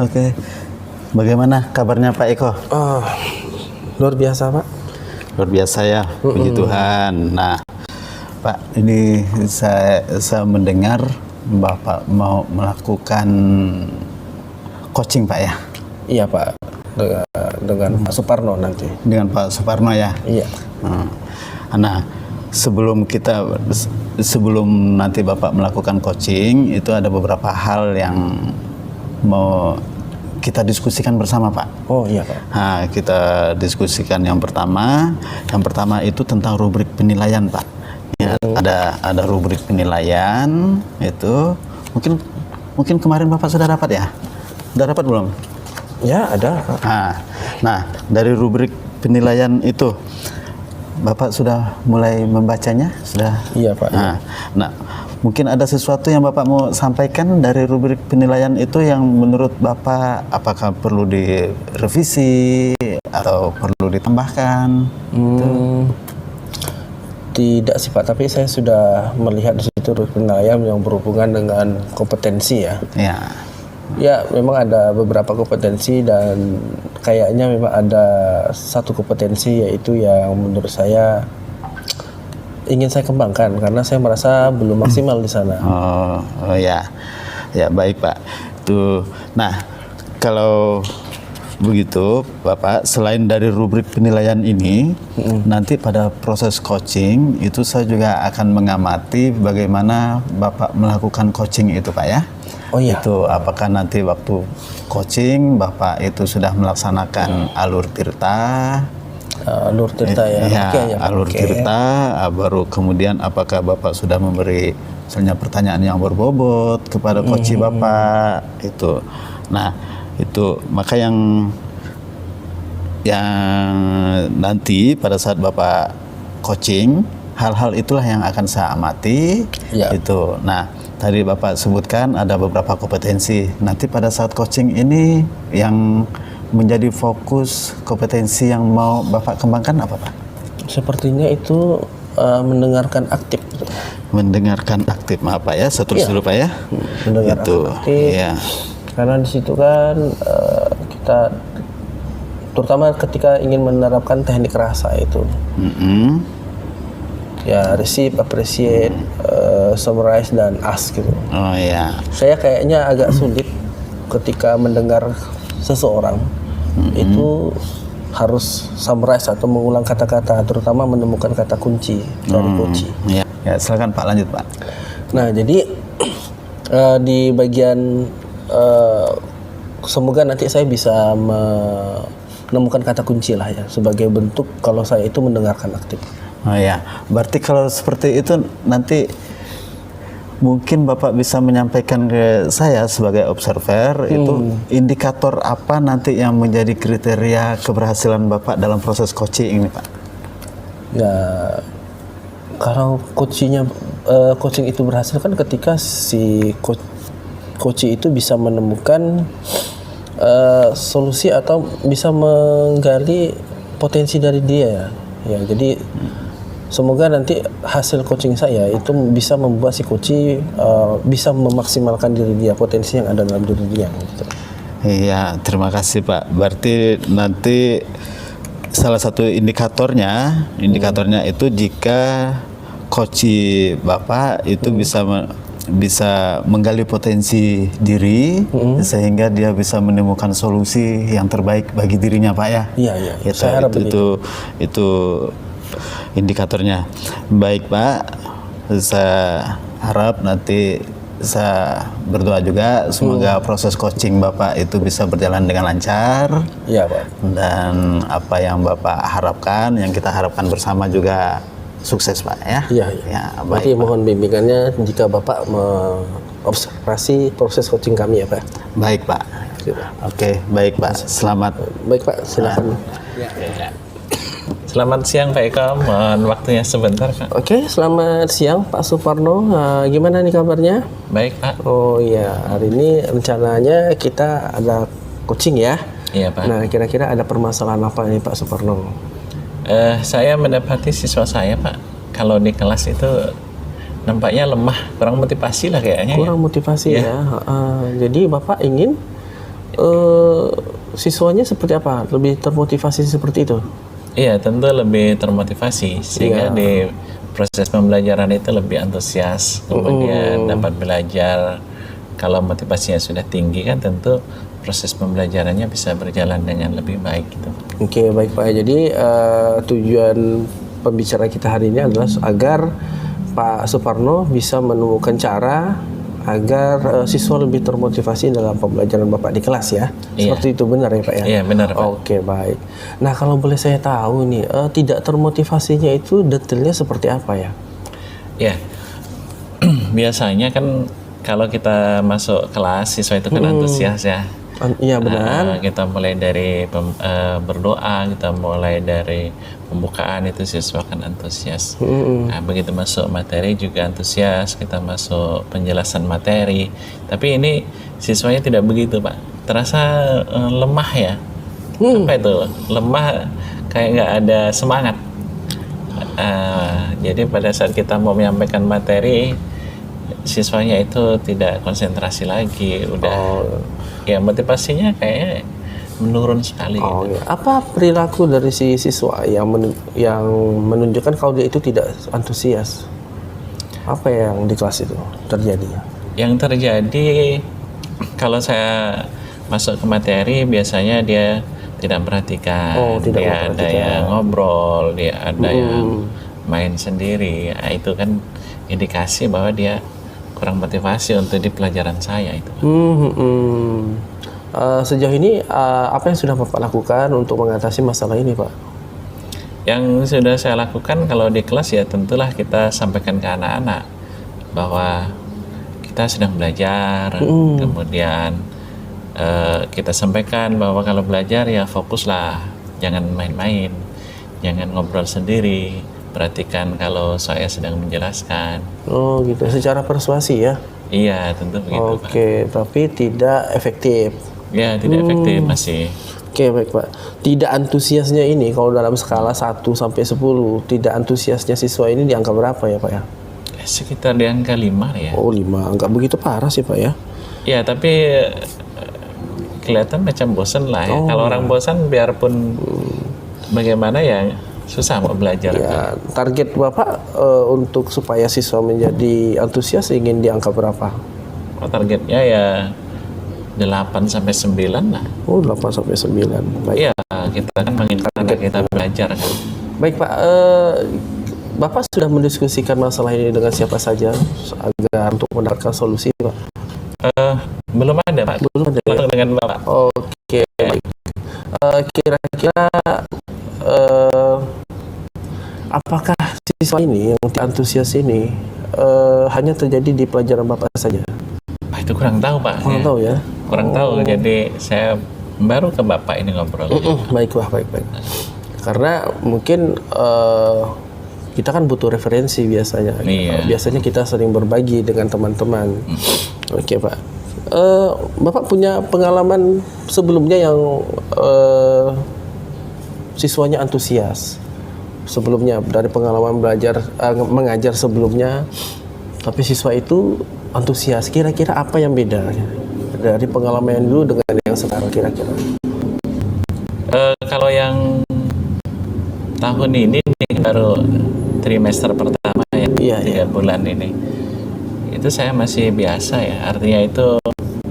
Oke. Bagaimana kabarnya Pak Eko? Luar biasa, Pak. Luar biasa ya, puji Tuhan. Nah, Pak, ini saya mendengar Bapak mau melakukan coaching, Pak ya? Iya, Pak. Dengan Pak Suparno nanti. Dengan Pak Suparno ya? Iya. Nah, sebelum nanti Bapak melakukan coaching, itu ada beberapa hal yang mau kita diskusikan bersama, Pak. Oh iya, Pak. Nah, kita diskusikan yang pertama itu tentang rubrik penilaian, Pak. Ya, ada rubrik penilaian itu mungkin kemarin Bapak sudah dapat ya? Sudah dapat belum? Ya, ada, Pak. Nah, dari rubrik penilaian itu Bapak sudah mulai membacanya? Sudah? Iya, Pak. Nah, mungkin ada sesuatu yang Bapak mau sampaikan dari rubrik penilaian itu yang menurut Bapak apakah perlu direvisi atau perlu ditambahkan? Tidak sih, Pak, tapi saya sudah melihat di situ rubrik penilaian yang berhubungan dengan kompetensi ya. Ya, memang ada beberapa kompetensi dan kayaknya memang ada satu kompetensi yaitu yang menurut saya ingin saya kembangkan karena saya merasa belum maksimal di sana. Oh ya, baik Pak. Nah, kalau begitu Bapak, selain dari rubrik penilaian ini, nanti pada proses coaching itu saya juga akan mengamati bagaimana Bapak melakukan coaching itu, Pak ya. Oh iya. Itu apakah nanti waktu coaching Bapak itu sudah melaksanakan alur tirta? Alur tirta ya. Alur tirta, baru kemudian apakah Bapak sudah memberi misalnya pertanyaan yang berbobot kepada coach Bapak itu. Nah, itu maka yang nanti pada saat Bapak coaching, hal-hal itulah yang akan saya amati. Itu. Nah, tadi Bapak sebutkan ada beberapa kompetensi. Nanti pada saat coaching ini yang menjadi fokus kompetensi yang mau Bapak kembangkan apa, Pak? Sepertinya itu mendengarkan aktif. Mendengarkan aktif, maaf Pak ya, saya tulis dulu Pak ya. Mendengarkan aktif. Ya. Karena di situ kan kita terutama ketika ingin menerapkan teknik rasa itu. Ya, receive, appreciate, summarize dan ask gitu. Oh ya. Saya kayaknya agak sulit ketika mendengar seseorang itu harus summarize atau mengulang kata-kata, terutama menemukan kata kunci dari kunci. Ya, silakan Pak, lanjut Pak. Nah, jadi di bagian semoga nanti saya bisa menemukan kata kunci lah ya sebagai bentuk kalau saya itu mendengarkan aktif. Oh ya, berarti kalau seperti itu nanti mungkin Bapak bisa menyampaikan ke saya sebagai observer itu indikator apa nanti yang menjadi kriteria keberhasilan Bapak dalam proses coaching ini, Pak? Ya, kalau coaching itu berhasil kan ketika si coach itu bisa menemukan solusi atau bisa menggali potensi dari dia ya. Jadi semoga nanti hasil coaching saya itu bisa membuat si coach bisa memaksimalkan diri dia, potensi yang ada dalam diri dia. Gitu. Iya, terima kasih Pak. Berarti nanti salah satu indikatornya itu jika coach Bapak itu bisa menggali potensi diri sehingga dia bisa menemukan solusi yang terbaik bagi dirinya, Pak ya. Iya. Saya harap itu indikatornya. Baik Pak, saya harap nanti saya berdoa juga semoga proses coaching Bapak itu bisa berjalan dengan lancar. Iya Pak. Dan apa yang Bapak harapkan, yang kita harapkan bersama juga sukses Pak ya. Iya. Ya, berarti mohon bimbingannya jika Bapak mengobservasi proses coaching kami ya Pak. Baik Pak. Oke, baik Pak. Selamat. Baik Pak, silakan. Ya. Selamat siang Pak Eko, mohon waktunya sebentar Pak. Oke, selamat siang Pak Suparno. Gimana nih kabarnya? Baik Pak. Oh iya, hari ini rencananya kita ada coaching ya. Iya Pak. Nah, kira-kira ada permasalahan apa nih Pak Suparno? Saya mendapati siswa saya Pak, kalau di kelas itu nampaknya lemah, kurang motivasi lah kayaknya. Kurang motivasi ya. Jadi Bapak ingin siswanya seperti apa? Lebih termotivasi seperti itu? Iya, tentu lebih termotivasi sehingga di proses pembelajaran itu lebih antusias, kemudian dapat belajar. Kalau motivasinya sudah tinggi kan tentu proses pembelajarannya bisa berjalan dengan lebih baik gitu. Oke, baik Pak. Jadi tujuan pembicaraan kita hari ini adalah agar Pak Suparno bisa menemukan cara agar siswa lebih termotivasi dalam pembelajaran Bapak di kelas ya. Iya. Seperti itu benar ya Pak ya? Iya, benar, Pak. Oke, baik. Nah, kalau boleh saya tahu nih, tidak termotivasinya itu detailnya seperti apa ya? Ya, biasanya kan kalau kita masuk kelas siswa itu kan antusias ya. Iya benar. Kita mulai dari berdoa, kita mulai dari pembukaan itu siswa kan antusias. Nah, begitu masuk materi juga antusias, kita masuk penjelasan materi. Tapi ini siswanya tidak begitu, Pak. Terasa lemah ya. Apa itu? Lemah, kayak nggak ada semangat. Jadi pada saat kita mau menyampaikan materi, siswanya itu tidak konsentrasi lagi, udah ya motivasinya kayak menurun sekali. Gitu. Iya. Apa perilaku dari si siswa yang menunjukkan kalau dia itu tidak antusias? Apa yang di kelas itu terjadi? Yang terjadi kalau saya masuk ke materi biasanya dia tidak perhatikan, dia ada yang ngobrol, dia ada yang main sendiri. Nah, itu kan indikasi bahwa dia kurang motivasi untuk di pelajaran saya itu. Sejauh ini apa yang sudah Bapak lakukan untuk mengatasi masalah ini, Pak? Yang sudah saya lakukan kalau di kelas ya tentulah kita sampaikan ke anak-anak bahwa kita sedang belajar, kemudian kita sampaikan bahwa kalau belajar ya fokuslah, jangan main-main, jangan ngobrol sendiri. Perhatikan kalau saya sedang menjelaskan. Oh gitu, secara persuasi ya? Iya, tentu begitu, Pak. Oke, tapi tidak efektif. Ya, tidak efektif masih. Oke, baik Pak. Tidak antusiasnya ini, kalau dalam skala 1 sampai 10, tidak antusiasnya siswa ini di angka berapa ya Pak ya? Sekitar di angka 5 ya. Oh 5, nggak begitu parah sih Pak ya? Ya, tapi kelihatan macam bosan lah ya. Kalau orang bosan biarpun bagaimana ya susah mau belajar. Ya, target Bapak untuk supaya siswa menjadi antusias ingin di angka berapa? Targetnya ya 8 sampai 9 lah. Oh, 8 sampai 9. Baik. Iya, kita kan menginginkan kita belajar kan. Baik Pak, Bapak sudah mendiskusikan masalah ini dengan siapa saja agar untuk mendapatkan solusi Pak? Belum ada, Pak. Belum ada ya? Dengan Bapak. Oke. Kira-kira apakah siswa ini yang antusias ini hanya terjadi di pelajaran Bapak saja? Itu kurang tahu, Pak. Kurang tahu ya? Kurang tahu. Jadi saya baru ke Bapak ini ngobrol. Baik. Karena mungkin kita kan butuh referensi biasanya. Iya. Biasanya kita sering berbagi dengan teman-teman. Oke Pak. Bapak punya pengalaman sebelumnya yang siswanya antusias sebelumnya, dari pengalaman belajar mengajar sebelumnya, tapi siswa itu antusias. Kira-kira apa yang beda dari pengalaman yang dulu dengan yang sekarang kira-kira? Kalau yang tahun ini baru trimester pertama ya, 3 bulan ini, itu saya masih biasa ya. Artinya itu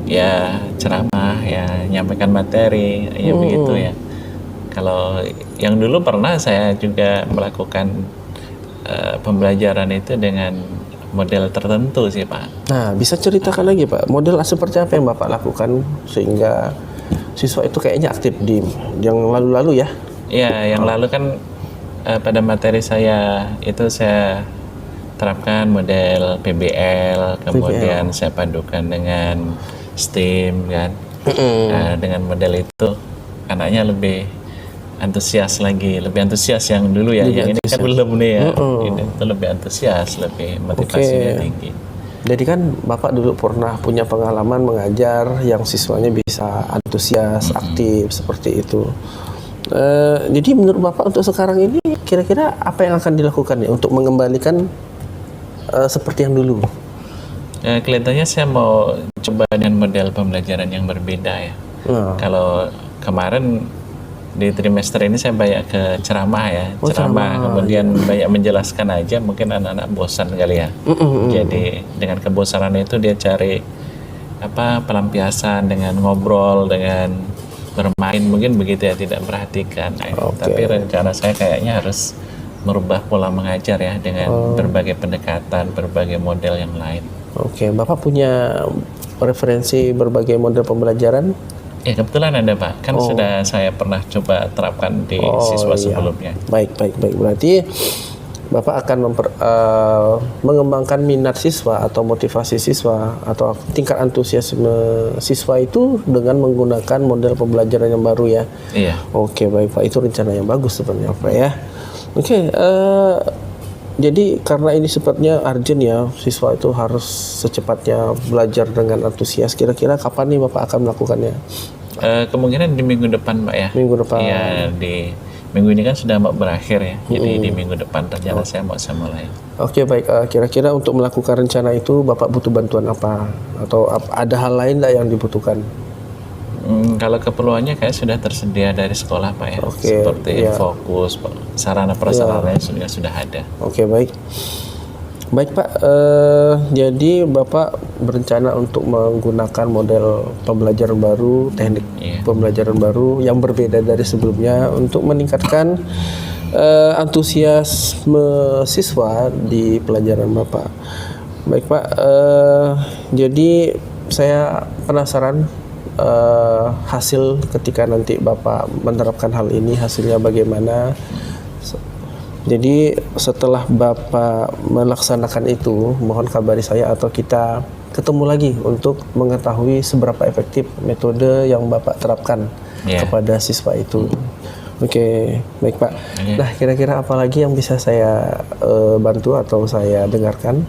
ya ceramah, ya nyampaikan materi, ya begitu ya. Kalau yang dulu pernah saya juga melakukan pembelajaran itu dengan model tertentu sih Pak. Nah, bisa ceritakan lagi Pak, model seperti apa yang Bapak lakukan sehingga siswa itu kayaknya aktif di yang lalu-lalu ya? Iya, yang lalu kan pada materi saya itu saya terapkan model PBL, kemudian saya padukan dengan STEAM kan. Dengan model itu anaknya lebih antusias lagi, lebih antusias yang dulu ya. Lebih yang antusias. Ini kan belum nih ya. Ini tuh lebih antusias, lebih motivasinya tinggi. Jadi kan Bapak dulu pernah punya pengalaman mengajar yang siswanya bisa antusias, aktif seperti itu. Jadi menurut Bapak untuk sekarang ini kira-kira apa yang akan dilakukan ya untuk mengembalikan seperti yang dulu? Kelihatannya saya mau coba dengan model pembelajaran yang berbeda ya. Kalau kemarin di trimester ini saya banyak ke ceramah ya, ceramah kemudian banyak menjelaskan aja, mungkin anak-anak bosan kali ya. Jadi dengan kebosanan itu dia cari pelampiasan dengan ngobrol, dengan bermain, mungkin begitu ya, tidak perhatikan. Tapi rencana saya kayaknya harus merubah pola mengajar ya dengan berbagai pendekatan, berbagai model yang lain. Bapak punya referensi berbagai model pembelajaran? Ya kebetulan ada Pak, kan sudah saya pernah coba terapkan di siswa sebelumnya. Baik. Berarti Bapak akan mengembangkan minat siswa atau motivasi siswa atau tingkat antusiasme siswa itu dengan menggunakan model pembelajaran yang baru ya. Iya. Baik Pak, itu rencana yang bagus sebenarnya Pak ya. Jadi karena ini sifatnya urgent ya, siswa itu harus secepatnya belajar dengan antusias. Kira-kira kapan nih Bapak akan melakukannya? Kemungkinan di minggu depan Pak ya. Minggu depan. Iya, di minggu ini kan sudah mau berakhir ya. Jadi di minggu depan rencana saya mau mulai. Baik. Kira-kira untuk melakukan rencana itu Bapak butuh bantuan apa? Atau ada hal lain yang dibutuhkan? Kalau keperluannya kayak sudah tersedia dari sekolah Pak ya, seperti fokus, sarana prasarananya sudah ada. Baik Pak, jadi Bapak berencana untuk menggunakan model pembelajaran baru, teknik pembelajaran baru yang berbeda dari sebelumnya untuk meningkatkan antusiasme siswa di pelajaran Bapak. Baik Pak, jadi saya penasaran hasil ketika nanti Bapak menerapkan hal ini, hasilnya bagaimana. Jadi setelah Bapak melaksanakan itu, mohon kabari saya atau kita ketemu lagi untuk mengetahui seberapa efektif metode yang Bapak terapkan kepada siswa itu. Baik Pak. Nah, kira-kira apa lagi yang bisa saya bantu atau saya dengarkan?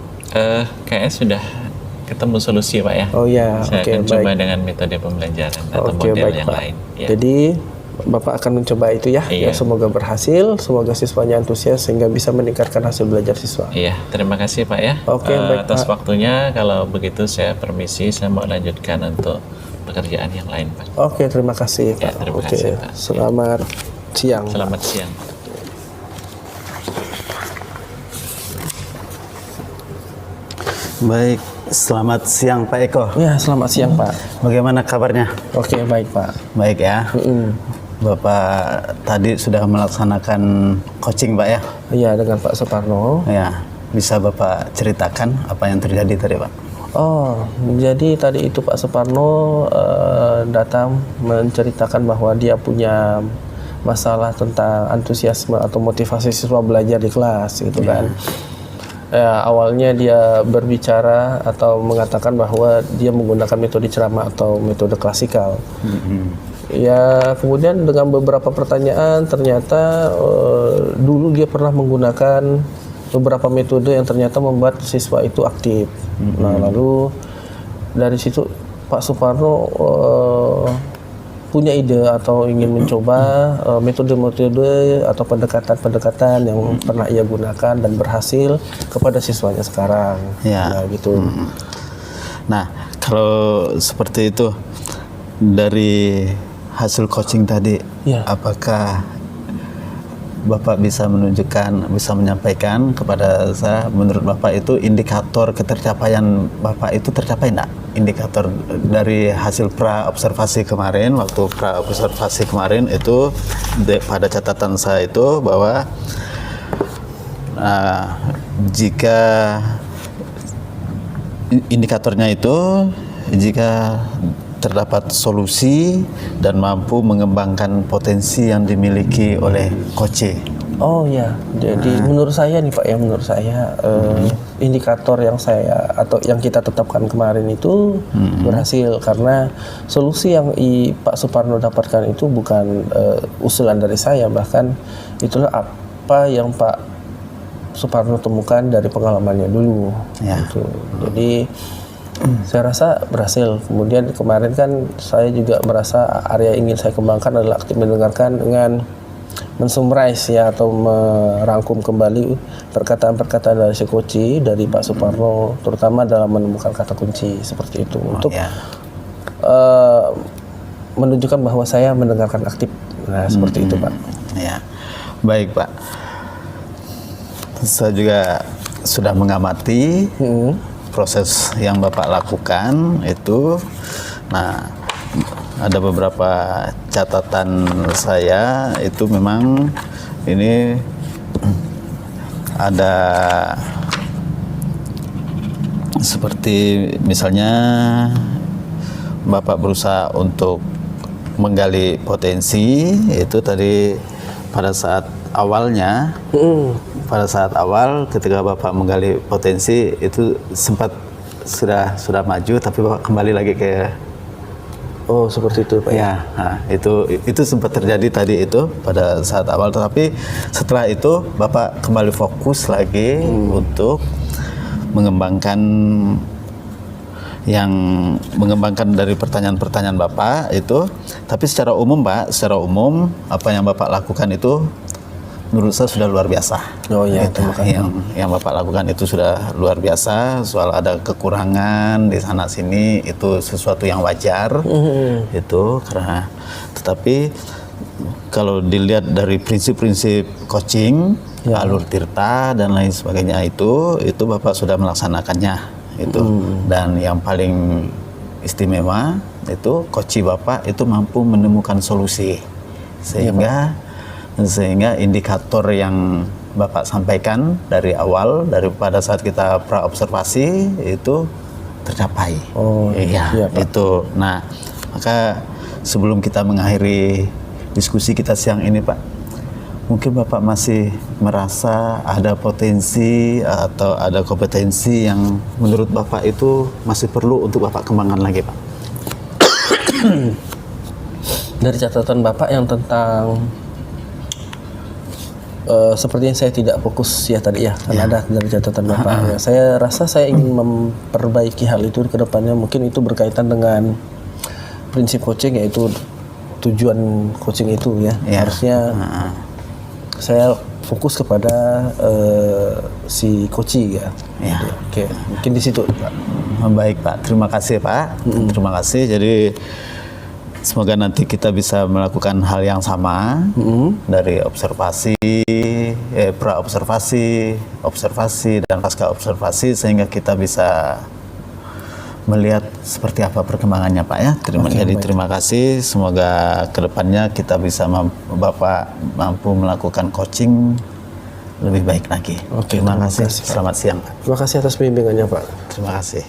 Kayaknya sudah ketemu solusi Pak ya. Saya akan coba dengan metode pembelajaran atau model yang Pak. lain. Jadi Bapak akan mencoba itu ya. Semoga berhasil, semoga siswanya antusias sehingga bisa meningkatkan hasil belajar siswa. Terima kasih Pak ya. Baik atas Pak. Waktunya. Kalau begitu saya permisi, saya mau lanjutkan untuk pekerjaan yang lain Pak. Terima kasih Pak. Terima kasih Pak. Selamat siang. Selamat siang. Baik, selamat siang Pak Eko. Ya, selamat siang Pak. Bagaimana kabarnya? Baik Pak. Baik ya. Bapak tadi sudah melaksanakan coaching Pak ya? Iya, dengan Pak Suparno. Ya, bisa Bapak ceritakan apa yang terjadi tadi Pak? Jadi tadi itu Pak Suparno datang menceritakan bahwa dia punya masalah tentang antusiasme atau motivasi siswa belajar di kelas gitu kan. Awalnya dia berbicara atau mengatakan bahwa dia menggunakan metode ceramah atau metode klasikal. Kemudian dengan beberapa pertanyaan ternyata dulu dia pernah menggunakan beberapa metode yang ternyata membuat siswa itu aktif. Nah, lalu dari situ Pak Suparno punya ide atau ingin mencoba metode-metode atau pendekatan-pendekatan yang pernah ia gunakan dan berhasil kepada siswanya sekarang. Nah, gitu. Nah, kalau seperti itu dari hasil coaching tadi, apakah Bapak bisa menunjukkan, bisa menyampaikan kepada saya, menurut Bapak itu indikator ketercapaian Bapak itu tercapai enggak? Indikator dari hasil pra-observasi kemarin, waktu pra-observasi kemarin itu pada catatan saya itu bahwa jika indikatornya itu jika terdapat solusi dan mampu mengembangkan potensi yang dimiliki oleh coach. Jadi menurut saya nih Pak ya, menurut saya indikator yang yang kita tetapkan kemarin itu berhasil karena solusi yang Pak Suparno dapatkan itu bukan usulan dari saya, bahkan itulah apa yang Pak Suparno temukan dari pengalamannya dulu. Gitu. Jadi saya rasa berhasil. Kemudian kemarin kan saya juga merasa area yang ingin saya kembangkan adalah aktif mendengarkan dengan mensummarize atau merangkum kembali perkataan-perkataan dari si Koci, dari Pak Suparno, terutama dalam menemukan kata kunci seperti itu untuk menunjukkan bahwa saya mendengarkan aktif. Nah, seperti itu, Pak. Ya, baik Pak. Saya juga sudah mengamati proses yang Bapak lakukan itu. Nah, ada beberapa catatan saya itu memang ini ada seperti misalnya Bapak berusaha untuk menggali potensi itu tadi pada saat awalnya, pada saat awal ketika Bapak menggali potensi itu sempat sudah maju tapi Bapak kembali lagi ke Seperti itu, Pak. ya, nah, itu sempat terjadi tadi itu pada saat awal, tetapi setelah itu Bapak kembali fokus lagi untuk mengembangkan dari pertanyaan-pertanyaan Bapak itu. Tapi secara umum Pak, secara umum apa yang Bapak lakukan itu menurut saya sudah luar biasa. Oh iya, Itu, yang Bapak lakukan itu sudah luar biasa. Soal ada kekurangan di sana sini itu sesuatu yang wajar. Itu karena, tetapi kalau dilihat dari prinsip-prinsip coaching, alur tirta dan lain sebagainya itu Bapak sudah melaksanakannya itu. Dan yang paling istimewa itu coach Bapak itu mampu menemukan solusi sehingga indikator yang Bapak sampaikan dari awal, pada saat kita pra observasi itu tercapai. Iya, Pak. itu. Nah, maka sebelum kita mengakhiri diskusi kita siang ini Pak, mungkin Bapak masih merasa ada potensi atau ada kompetensi yang menurut Bapak itu masih perlu untuk Bapak kembangkan lagi Pak? Dari catatan Bapak yang tentang sepertinya saya tidak fokus ya tadi ya, kan ada dari catatan Bapak. Ya, saya rasa saya ingin memperbaiki hal itu ke depannya. Mungkin itu berkaitan dengan prinsip coaching, yaitu tujuan coaching itu ya. Harusnya saya fokus kepada si coaching ya. Oke, mungkin di situ Pak. Baik Pak, terima kasih Pak. Terima kasih. Jadi semoga nanti kita bisa melakukan hal yang sama dari observasi, pra observasi dan pasca observasi, sehingga kita bisa melihat seperti apa perkembangannya Pak ya. Terima kasih. Semoga kedepannya kita bisa Bapak mampu melakukan coaching lebih baik lagi. Terima kasih. Selamat siang Pak. Terima kasih atas bimbingannya Pak. Terima kasih.